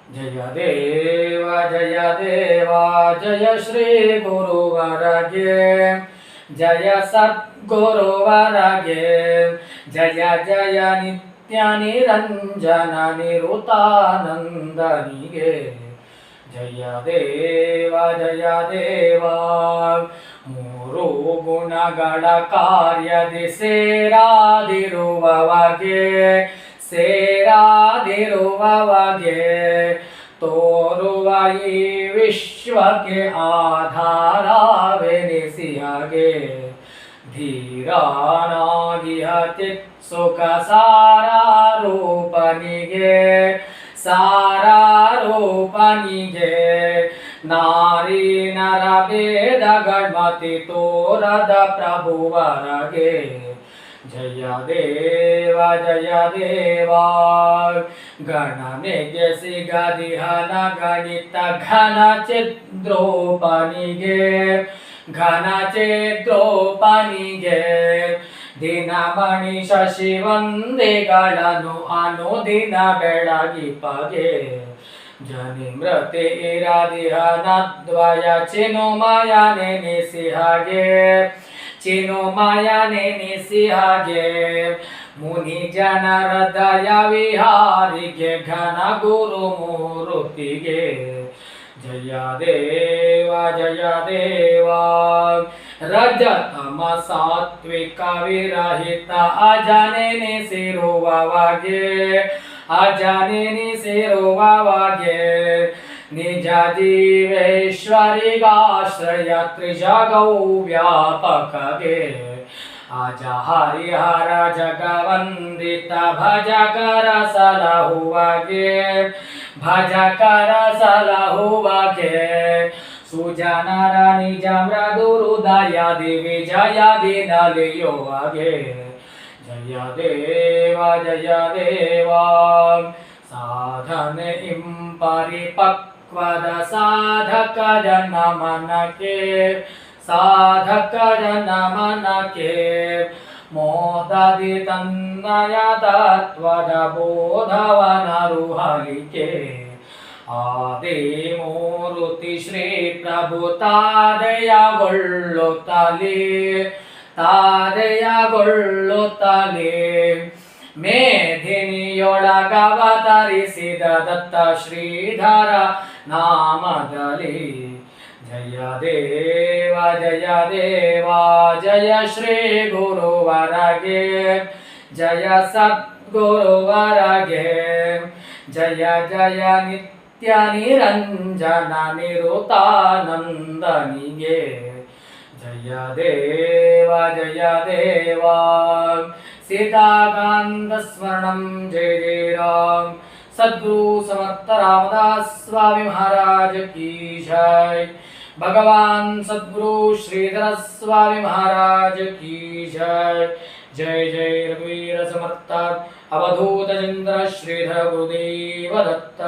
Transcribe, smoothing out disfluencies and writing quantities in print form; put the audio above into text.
ಜಯ ದೇವ ಜಯ ದೇವ ಜಯ ಶ್ರೀ ಗುರುವರಗೆ ಜಯ ಸದ್ಗುರುವರಗೆ ಜಯ ಜಯ ನಿತ್ಯ ನಿರಂಜನ ನಿರುತಾನಂದನಿಗೆ ಜಯ ದೇವ ಜಯ ದೇವ ಮೂರು ಗುಣಗಳ ಕಾರ್ಯದಿ ಸೇರಾದಿರುವವಗೆ ತೋರುವ ಈ ವಿಶ್ವಕ್ಕೆ ಆಧಾರವೆನಿಸಿಯಗೆ ಧೀರನಾಗಿಹತಿ ಸುಖ ಸಾರಾರೂಪನಿಗೆ ನಾರಿ ನರ ಭೇದಗಳ್ಮತಿ ತೋರದ ಪ್ರಭುವರಗೆ ಜಯ ದೇವ ಜಯ ದೇವ ಗಣನೆಗೆ ಸಿಗದಿಹನ ಗಣಿತ ಘನ ಚಿದ್ರೋಪನಿಗೆ ದಿನಮಣಿ ಶಶಿವಂದಿಗಳನ್ನು ಅನುದಿನ ಬೆಳಗಿಪಗೆ ಜನಿ ಮೃತಿ ಇರದಿಹನ ದ್ವಯ ಚಿನುಮಯ ನೆನೆಸಿಹಾಗೆ ಮುನಿ ಜನರ ದಯ ವಿಹಾರಿಗೆ ಘನ ಗುರು ಮೂರುತಿಗೆ ಜಯ ದೇವ ಜಯ ದೇವ ರಜತಮ ಸಾತ್ವಿಕ ವಿರಹಿತ ಅಜನೆನಿಸಿರುವವಗೆ ನಿಜ ಜೀವೇಶ್ವರಿಗಾಶ್ರಯ ತ್ರಿಜಗೌ ವ್ಯಾಪಕಗೆ ಅಜ ಹರಿಹರ ಜಗವಂದಿತ ಭಜಕರ ಸಲಹುವಗೆ ಸುಜನರ ನಿಜ ಮೃದು ಹೃದಯದಿ ವಿಜಯದಿ ನಲಿಯುವಗೆ ಜಯ ದೇವ ಜಯ ದೇವ ಸಾಧನೆ ಇಂಪರಿಪಕ್ವದ ಸಾಧಕ ಜನಮನಕ್ಕೆ ಮೋದದಿ ತನ್ನಯ ತತ್ವದ ಬೋಧವನರುಹಲಿಕೆ ಆದಿ ಮೂರುತಿ ಶ್ರೀ ಪ್ರಭು ತಾದೆಯಗೊಳ್ಳುತ್ತಲೇ ಮೇಧಿನಿಯೊಳಗವತರಿಸಿದ ದತ್ತ ಶ್ರೀಧರ ನಾಮದಲ್ಲಿ ಜಯ ದೇವ ಜಯ ದೇವ ಜಯ ಶ್ರೀ ಗುರುವರಗೆ ಜಯ ಸದ್ಗುರುವರಗೆ ಜಯ ಜಯ ನಿತ್ಯ ನಿರಂಜನ ನಿರುತಾನಂದನಿಗೆ ಜಯ ದೇವ ಜಯ ದೇವ सीताकांत स्मरणं जय जय राम सद्गुरु समर्थ रामदास स्वामी महाराज की जय भगवान सद्गुरु श्रीधर स्वामी महाराज की जय जय जय रघुवीर समर्थ अवधूत चंद्र श्रीधर गुरुदेव दत्त।